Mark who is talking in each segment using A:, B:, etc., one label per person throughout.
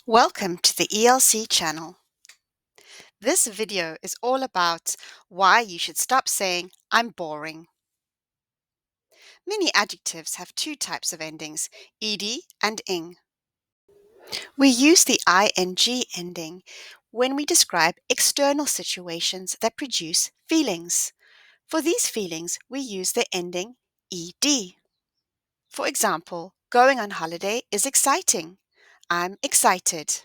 A: Welcome to the ELC channel. This video is all about why you should stop saying, I'm boring. Many adjectives have two types of endings, ed and ing. We use the ing ending when we describe external situations that produce feelings. For these feelings, we use the ending ed. For example, going on holiday is exciting. I'm excited.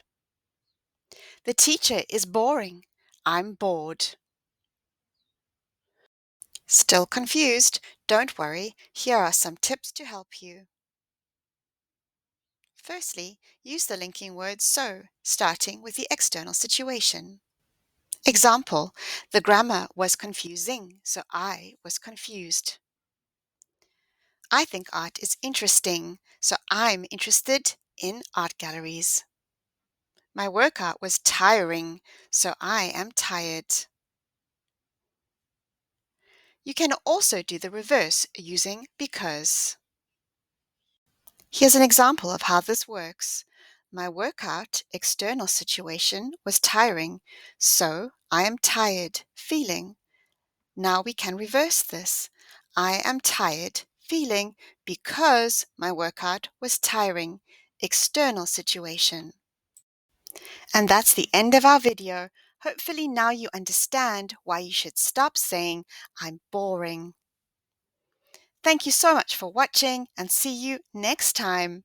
A: The teacher is boring. I'm bored. Still confused? Don't worry, here are some tips to help you. Firstly, use the linking word so, starting with the external situation. Example, the grammar was confusing, so I was confused. I think art is interesting, so I'm interested in art galleries. My workout was tiring, so I am tired. You can also do the reverse using because. Here's an example of how this works. My workout external situation was tiring, so I am tired, feeling. Now we can reverse this. I am tired, feeling because my workout was tiring, external situation. And that's the end of our video. Hopefully now you understand why you should stop saying, I'm boring. Thank you so much for watching and see you next time.